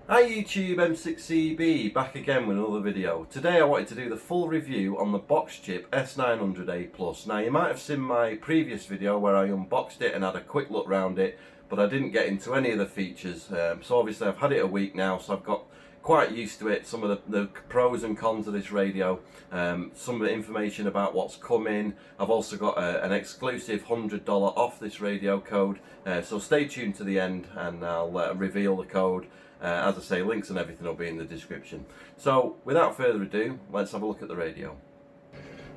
Hi YouTube, M6CB, back again with another video. Today I wanted to do the full review on the Boxchip S900A+. Now you might have seen my previous video where I unboxed it and had a quick look around it, but I didn't get into any of the features. So obviously I've had it a week now, so I've got quite used to it, some of the pros and cons of this radio, some of the information about what's coming. I've also got an exclusive $100 off this radio code, so stay tuned to the end and I'll reveal the code. As I say, links and everything will be in the description. So without further ado, let's have a look at the radio.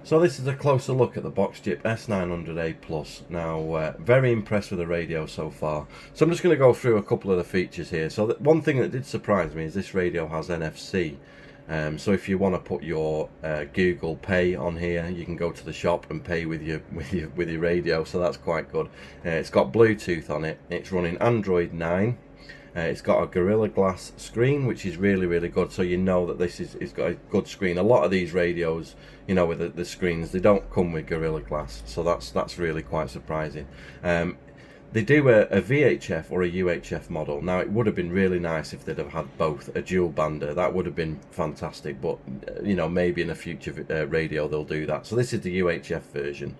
So this is a closer look at the Boxchip S900A+. Now, very impressed with the radio so far. So I'm just going to go through a couple of the features here. So one thing that did surprise me is this radio has NFC. So if you want to put your Google Pay on here, you can go to the shop and pay with your radio. So that's quite good. It's got Bluetooth on it. It's running Android 9. It's got a Gorilla Glass screen, which is really good, so you know that it's got a good screen. A lot of these radios, you know, with the screens, they don't come with Gorilla Glass, so that's really quite surprising. They do a VHF or a UHF model. Now it would have been really nice if they'd have had both, a dual bander. That would have been fantastic, but you know, maybe in a future radio they'll do that. So this is the UHF version.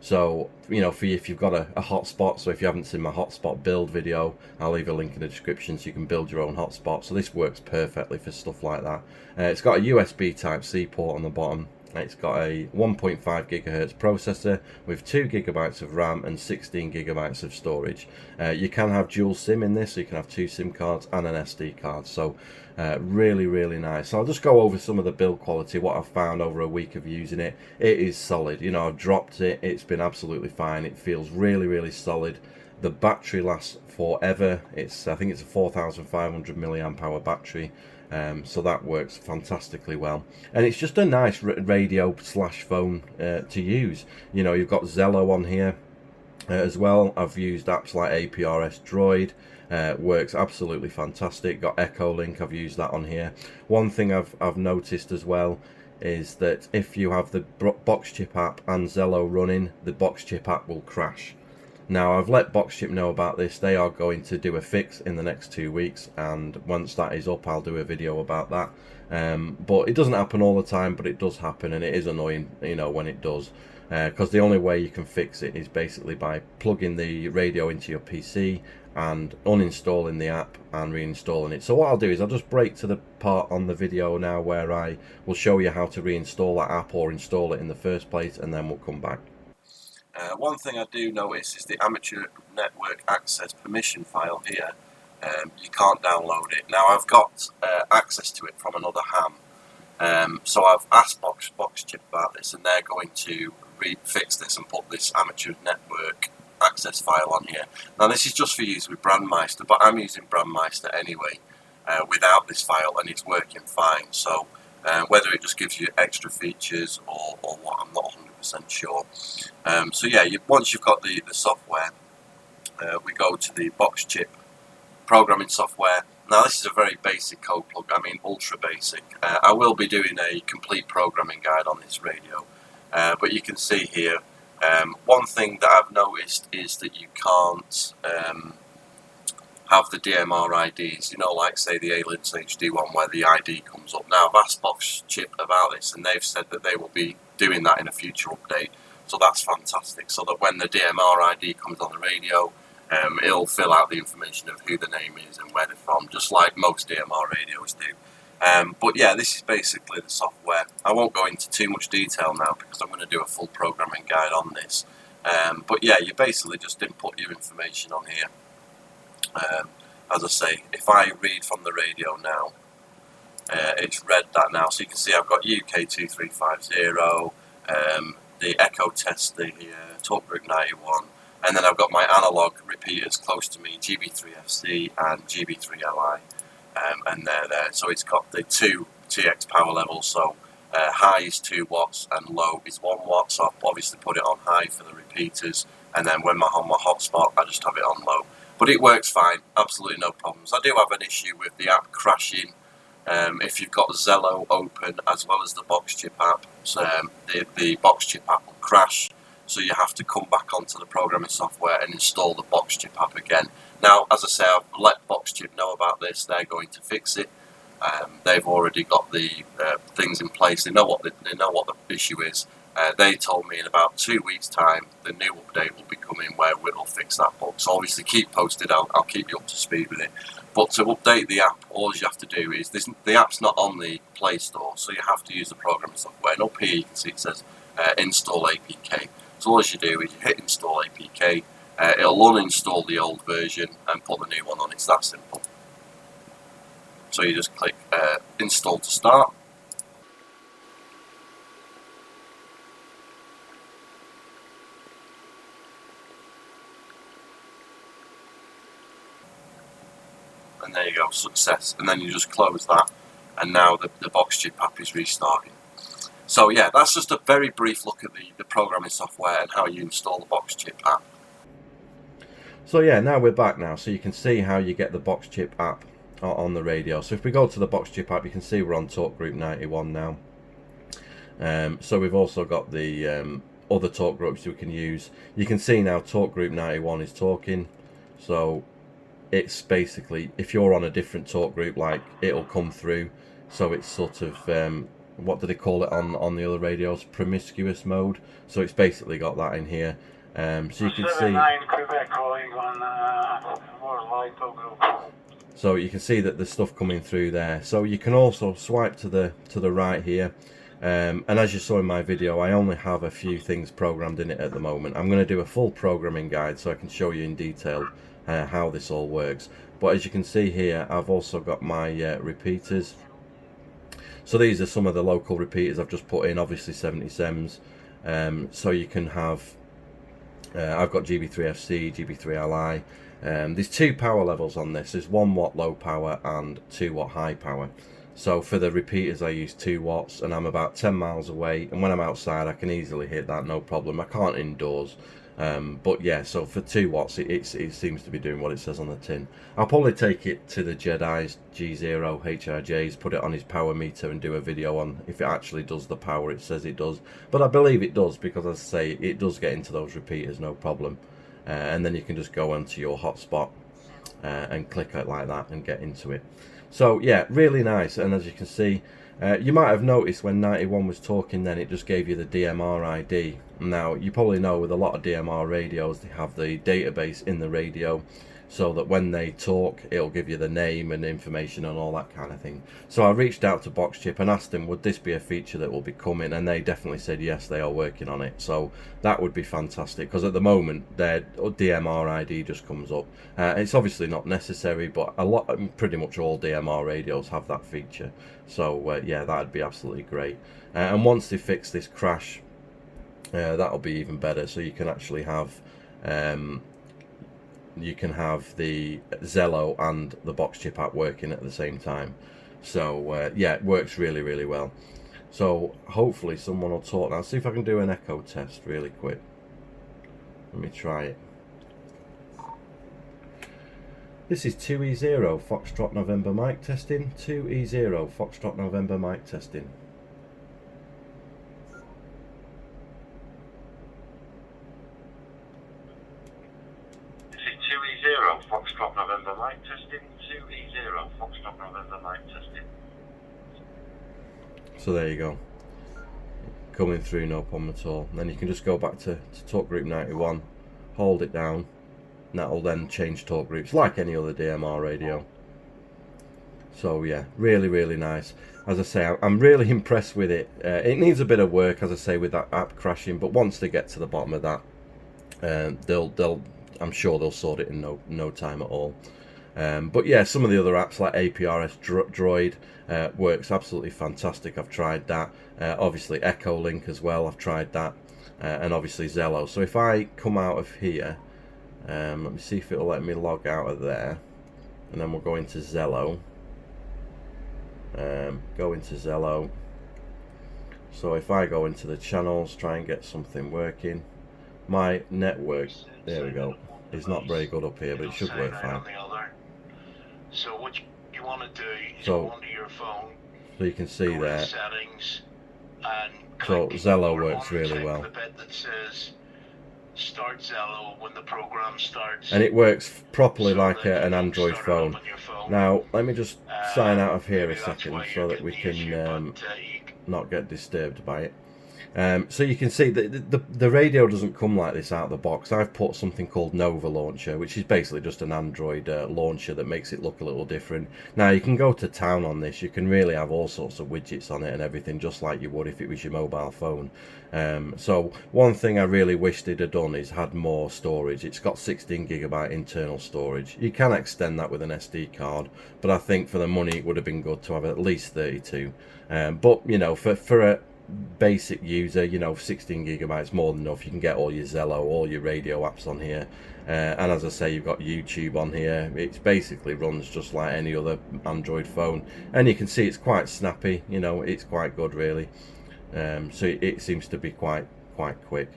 So, you know, if you've got a hotspot, so if you haven't seen my hotspot build video, I'll leave a link in the description so you can build your own hotspot. So this works perfectly for stuff like that. It's got a USB Type-C port on the bottom. It's got a 1.5 gigahertz processor with 2 gigabytes of RAM and 16 gigabytes of storage. You can have dual SIM in this, so you can have 2 SIM cards and an SD card. So really nice. So I'll just go over some of the build quality, what I've found over a week of using it. It is solid. You know, I've dropped it, it's been absolutely fine. It feels really solid. The battery lasts forever. I think it's a 4,500 milliamp hour battery. So that works fantastically well, and it's just a nice radio slash phone to use. You know, you've got Zello on here as well. I've used apps like APRS Droid. Works absolutely fantastic. Got Echo Link, I've used that on here. One thing I've noticed as well is that if you have the Boxchip app and Zello running, the Boxchip app will crash. Now I've let Boxchip know about this. They are going to do a fix in the next 2 weeks, and once that is up I'll do a video about that. But it doesn't happen all the time, but it does happen, and it is annoying, you know, when it does, because the only way you can fix it is basically by plugging the radio into your PC and uninstalling the app and reinstalling it. So what I'll do is I'll just break to the part on the video now where I will show you how to reinstall that app or install it in the first place, and then we'll come back. One thing I do notice is the amateur network access permission file here. You can't download it. Now I've got access to it from another ham, so I've asked Boxchip about this, and they're going to fix this and put this amateur network access file on here. Now this is just for use with Brandmeister, but I'm using Brandmeister anyway without this file, and it's working fine. So whether it just gives you extra features or what, I'm not 100% sure. So yeah, once you've got the software, we go to the Boxchip programming software. Now this is a very basic code plug, I mean ultra basic. I will be doing a complete programming guide on this radio, but you can see here, one thing that I've noticed is that you can't have the DMR IDs, you know, like say the Aliens HD one where the ID comes up. Now I've asked Boxchip about this, and they've said that they will be doing that in a future update, so that's fantastic, so that when the DMR ID comes on the radio, it'll fill out the information of who the name is and where they're from, just like most DMR radios do. But yeah, this is basically the software. I won't go into too much detail now because I'm going to do a full programming guide on this. But yeah, you basically just input your information on here. As I say, if I read from the radio now, it's read that now, so you can see I've got UK 2350, the Echo Tester here, Talkbrook 91, and then I've got my analog repeaters close to me, GB3FC and GB3LI, and they're there. So it's got the 2 TX power levels, so high is 2 watts and low is 1 watt, so I've obviously put it on high for the repeaters, and then when I'm on my hotspot I just have it on low. But it works fine, absolutely no problems. I do have an issue with the app crashing. If you've got Zello open as well as the Boxchip app, so the Boxchip app will crash. so you have to come back onto the programming software and install the Boxchip app again. Now, as I say, I've let Boxchip know about this. They're going to fix it. They've already got the things in place. They know what the issue is. They told me in about 2 weeks' time the new update will be coming where it'll fix that bug. So obviously keep posted. I'll keep you up to speed with it. But to update the app, all you have to do is the app's not on the Play Store, so you have to use the programming software. And up here you can see it says install APK. So all you do is you hit install APK. It'll uninstall the old version and put the new one on. It's that simple. So you just click install to start. And there you go, success. And then you just close that, and now the Boxchip app is restarting. So yeah, that's just a very brief look at the programming software and how you install the Boxchip app. So yeah, now we're back now, so you can see how you get the Boxchip app on the radio. So if we go to the Boxchip app, you can see we're on talk group 91 now. So we've also got the other talk groups we can use. You can see now talk group 91 is talking. So it's basically, if you're on a different talk group, like, it'll come through. So it's sort of what do they call it on the other radios, promiscuous mode. So it's basically got that in here. So you can see so you can see that there's stuff coming through there. So you can also swipe to the right here, and as you saw in my video, I only have a few things programmed in it at the moment. I'm going to do a full programming guide so I can show you in detail how this all works. But as you can see here, I've also got my repeaters. So these are some of the local repeaters I've just put in, obviously 70SEMs. So you can have, I've got GB3FC, GB3LI. There's 2 power levels on this. There's 1 watt low power and 2 watt high power. So for the repeaters I use 2 watts, and I'm about 10 miles away, and when I'm outside I can easily hit that, no problem. I can't indoors. But yeah, so for 2 watts it seems to be doing what it says on the tin. I'll probably take it to the Jedi's G0 HRJs, put it on his power meter and do a video on if it actually does the power it says it does. But I believe it does, because as I say, it does get into those repeaters, no problem. And then you can just go onto your hotspot and click it like that and get into it. So yeah, really nice. And as you can see, you might have noticed when 91 was talking, then it just gave you the DMR ID. Now you probably know with a lot of DMR radios, they have the database in the radio, so that when they talk it'll give you the name and information and all that kind of thing. So I reached out to Boxchip and asked them, would this be a feature that will be coming, and they definitely said yes, they are working on it. So that would be fantastic, because at the moment their DMR ID just comes up. It's obviously not necessary, but pretty much all DMR radios have that feature. So yeah, that'd be absolutely great. And once they fix this crash, that'll be even better. So you can actually have the Zello and the Boxchip app working at the same time. So yeah, it works really, really well. So hopefully someone will talk now. See if I can do an echo test really quick. Let me try it. This is 2E0 Foxtrot November mic testing. 2E0 Foxtrot November mic testing. Foxtrot November mic testing. 2E0 Foxtrot November mic testing. So there you go, coming through, no problem at all. And then you can just go back to talk group 91, hold it down, and that'll then change talk groups like any other DMR radio. So yeah, really, really nice. As I say, I'm really impressed with it. It needs a bit of work, as I say, with that app crashing, but once they get to the bottom of that, I'm sure they'll sort it in no time at all. But yeah, some of the other apps like APRS Droid works absolutely fantastic. I've tried that. Obviously Echo Link as well, I've tried that. And obviously Zello. So if I come out of here, let me see if it'll let me log out of there, and then we'll go into Zello. Go into Zello. So if I go into the channels, try and get something working. My network, there we go, is not very good up here, but it should work fine. So what you want to do is go onto your phone, so you can see there. settings, and so Zello works really well. the bit that says start Zello when the program starts. And it works properly So like that an you don't Android start it phone. up on your phone. Now, let me just sign out of here a Maybe that's second why so you're that we getting the issue, can but not get disturbed by it. So you can see that the radio doesn't come like this out of the box. I've put something called Nova Launcher, which is basically just an Android launcher that makes it look a little different. Now you can go to town on this. You can really have all sorts of widgets on it and everything, just like you would if it was your mobile phone. So one thing I really wish they'd have done is had more storage. It's got 16GB internal storage. You can extend that with an SD card, but I think for the money it would have been good to have at least 32. But you know, for a basic user, you know, 16GB more than enough. You can get all your Zello, all your radio apps on here, and as I say, you've got YouTube on here. It basically runs just like any other Android phone, and you can see it's quite snappy. You know, it's quite good really. So it seems to be quite quick.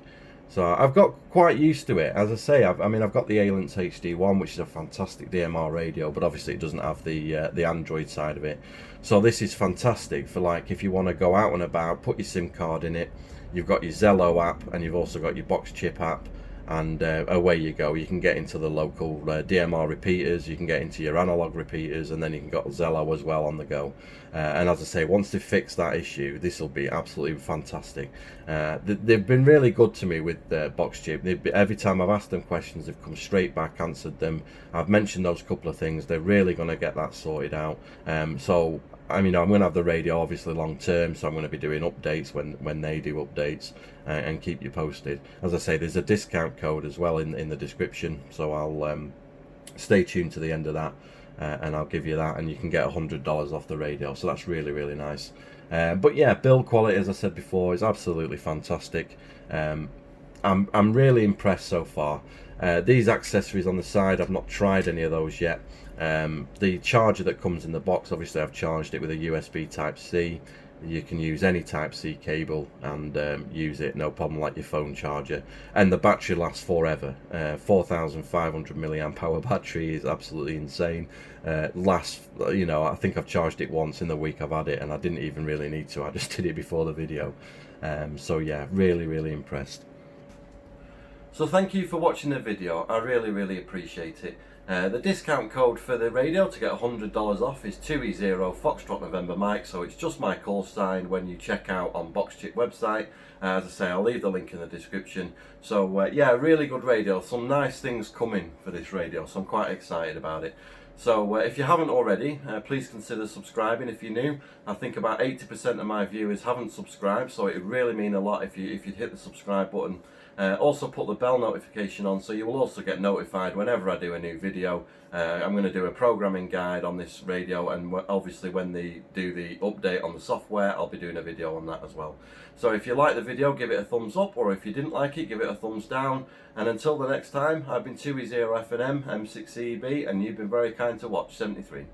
So I've got quite used to it. As I say, I mean, I've got the Alliance HD1, which is a fantastic DMR radio, but obviously it doesn't have the Android side of it. So this is fantastic for, like, if you want to go out and about, put your SIM card in it. You've got your Zello app, and you've also got your Boxchip app, and away you go. You can get into the local DMR repeaters, you can get into your analog repeaters, and then you can get Zello as well on the go. And as I say, once they fix that issue, this will be absolutely fantastic. They've been really good to me with Boxchip. Every time I've asked them questions, they've come straight back, answered them. I've mentioned those couple of things. They're really going to get that sorted out. So I mean, I'm going to have the radio obviously long term, so I'm going to be doing updates when they do updates, and keep you posted. As I say, there's a discount code as well in the description, so I'll stay tuned to the end of that, and I'll give you that, and you can get $100 off the radio, so that's really nice. But yeah, build quality, as I said before, is absolutely fantastic. I'm really impressed so far. These accessories on the side, I've not tried any of those yet. The charger that comes in the box, obviously I've charged it with a USB Type-C. You can use any Type-C cable and use it, no problem, like your phone charger. And the battery lasts forever. 4,500 milliamp hour battery is absolutely insane. Lasts, you know, I think I've charged it once in the week I've had it, and I didn't even really need to. I just did it before the video. So yeah, really impressed. So thank you for watching the video. I really appreciate it. The discount code for the radio to get $100 off is 2E0 Foxtrot November Mike, so it's just my call sign when you check out on Boxchip website. As I say, I'll leave the link in the description. So yeah, really good radio. Some nice things coming for this radio, so I'm quite excited about it. So if you haven't already, please consider subscribing if you're new. I think about 80% of my viewers haven't subscribed, so it would really mean a lot if you'd hit the subscribe button. Also put the bell notification on, so you will also get notified whenever I do a new video. I'm going to do a programming guide on this radio, and obviously when they do the update on the software, I'll be doing a video on that as well. So if you like the video, give it a thumbs up, or if you didn't like it, give it a thumbs down. And until the next time, I've been 2E0 FNM M6CEB, and you've been very kind to watch. 73.